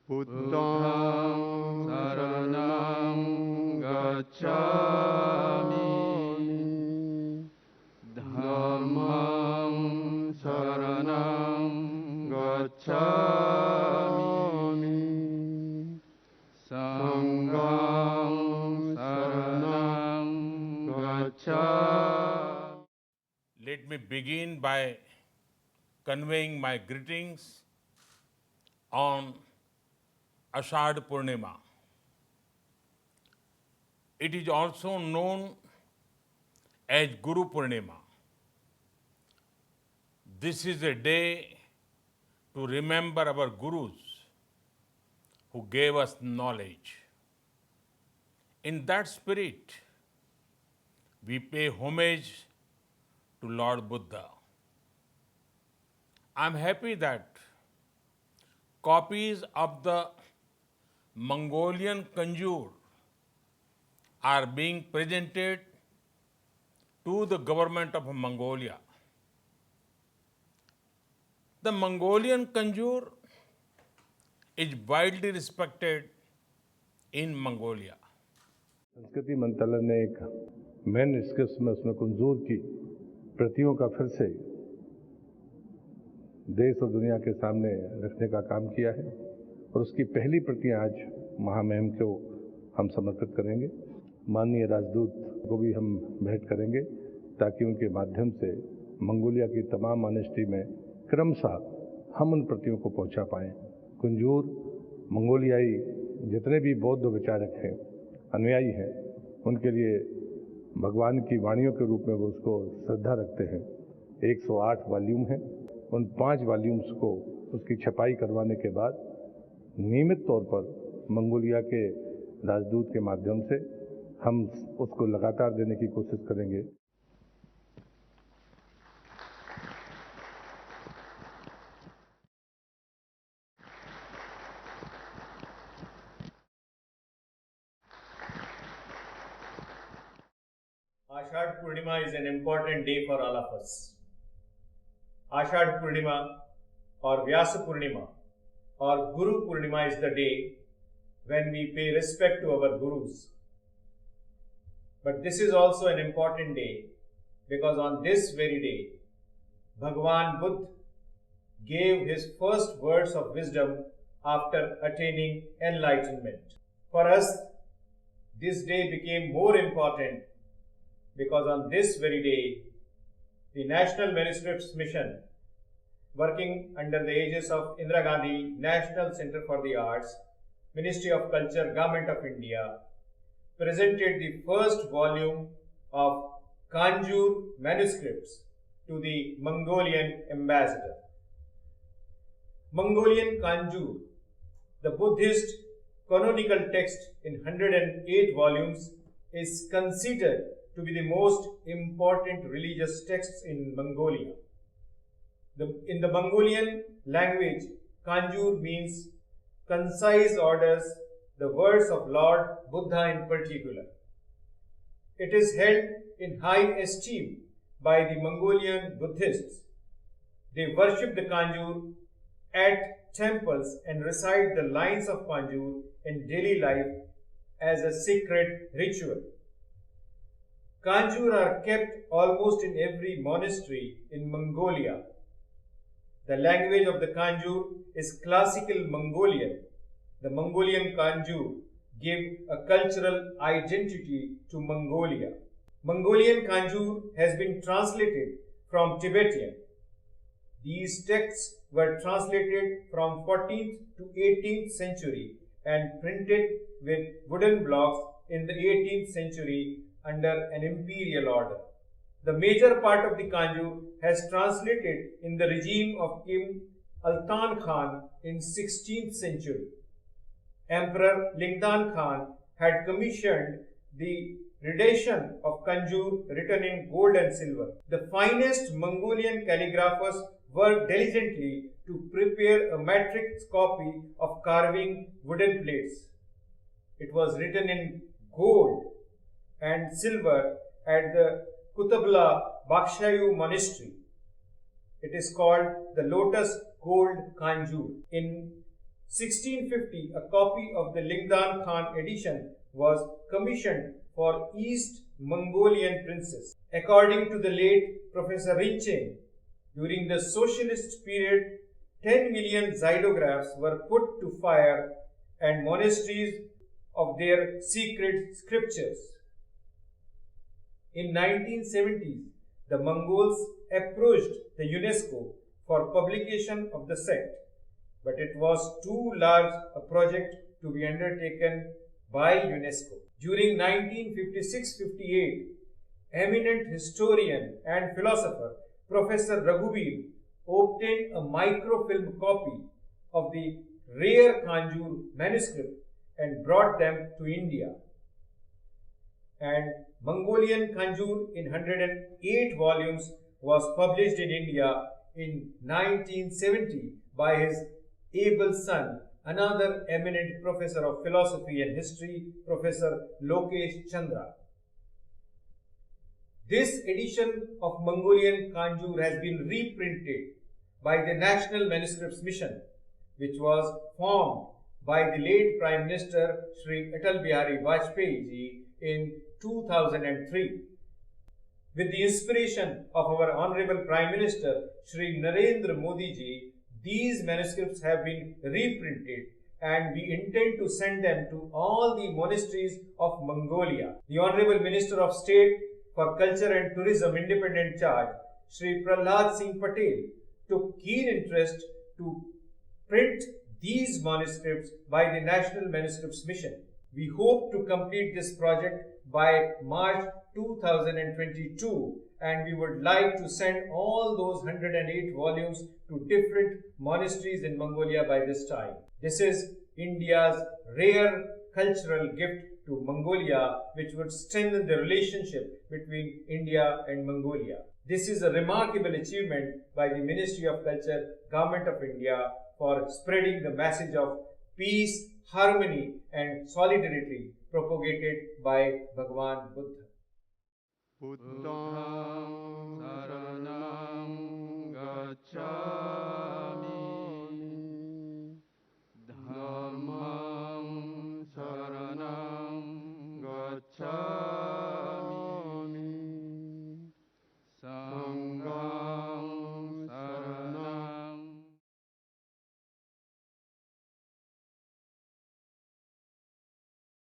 Buddhang saranang gacchami, Dhammang saranang gacchami, Sanghang saranang gacchami. Let me begin by conveying my greetings on Ashadh Purnima. It is also known as Guru Purnima. This is a day to remember our Gurus who gave us knowledge. In that spirit, we pay homage to Lord Buddha. I'm happy that copies of the Mongolian Kanjur are being presented to the government of Mongolia. The Mongolian Kanjur is widely respected in Mongolia. संस्कृति मंत्रालय ने एक manuscript में उसमें कुंजूर की प्रतियों का फिर से देश और दुनिया के सामने रखने का काम किया है और उसकी पहली प्रतियां आज महामहिम को हम समर्पित करेंगे। माननीय राजदूत को भी हम भेंट करेंगे ताकि उनके माध्यम से मंगोलिया की तमाम मॉनेस्ट्री में क्रमशः हम उन प्रतियों को पहुंचा पाएं। कुंजूर मंगोलियाई जितने भी बौद्ध विचारक हैं, अनुयायी हैं, उनके लिए भगवान की वाणियों के रूप में वो उसको श्रद्धा रखते हैं। 108 वॉल्यूम हैं। उन 5 वॉल्यूम्स को उसकी छपाई करवाने के बाद नियमित तौर पर मंगोलिया के राजदूत के माध्यम से हम उसको लगातार देने की कोशिश करेंगे। Ashadh Purnima is an important day for all of us. Ashadh Purnima or Vyasa Purnima or Guru Purnima is the day when we pay respect to our Gurus. But this is also an important day because on this very day, Bhagavan Buddha gave his first words of wisdom after attaining enlightenment. For us, this day became more important because on this very day, the National Manuscripts Mission, working under the aegis of Indira Gandhi National Center for the Arts, Ministry of Culture, Government of India, presented the first volume of Kanjur manuscripts to the Mongolian ambassador. Mongolian Kanjur, the Buddhist canonical text in 108 volumes, is considered to be the most important religious texts in Mongolia. In the Mongolian language, Kanjur means concise orders, the words of Lord Buddha in particular. It is held in high esteem by the Mongolian Buddhists. They worship the Kanjur at temples and recite the lines of Kanjur in daily life as a sacred ritual. Kanjur are kept almost in every monastery in Mongolia. The language of the Kanjur is classical Mongolian. The Mongolian Kanjur give a cultural identity to Mongolia. Mongolian Kanjur has been translated from Tibetan. These texts were translated from 14th to 18th century and printed with wooden blocks in the 18th century under an imperial order. The major part of the Kanjur has translated in the regime of King Altan Khan in 16th century. Emperor Lingdan Khan had commissioned the rendition of Kanjur written in gold and silver. The finest Mongolian calligraphers worked diligently to prepare a matrix copy of carving wooden plates. It was written in gold and silver at the Kutabla Bakshayu Monastery. It is called the Lotus Gold Kanjur. In 1650, a copy of the Lingdan Khan edition was commissioned for East Mongolian princes. According to the late Professor Rinchen, during the socialist period, 10 million xylographs were put to fire and monasteries of their secret scriptures. In 1970s, the Mongols approached the UNESCO for publication of the sect, but it was too large a project to be undertaken by UNESCO. During 1956-58, eminent historian and philosopher Professor Raghubir obtained a microfilm copy of the rare Kanjur manuscript and brought them to India. And Mongolian Kanjur in 108 volumes was published in India in 1970 by his able son, another eminent professor of philosophy and history, Professor Lokesh Chandra. This edition of Mongolian Kanjur has been reprinted by the National Manuscripts Mission, which was formed by the late Prime Minister Shri Atal Bihari Vajpayee ji in 2003. With the inspiration of our Honorable Prime Minister Shri Narendra Modi ji, these manuscripts have been reprinted and we intend to send them to all the monasteries of Mongolia. The Honorable Minister of State for Culture and Tourism Independent Charge, Shri Prahlad Singh Patel, took keen interest to print these manuscripts by the National Manuscripts Mission. We hope to complete this project by March 2022 and we would like to send all those 108 volumes to different monasteries in Mongolia by this time. This is India's rare cultural gift to Mongolia, which would strengthen the relationship between India and Mongolia. This is a remarkable achievement by the Ministry of Culture, Government of India, for spreading the message of peace, harmony and solidarity propagated by Bhagwan Buddha. Buddha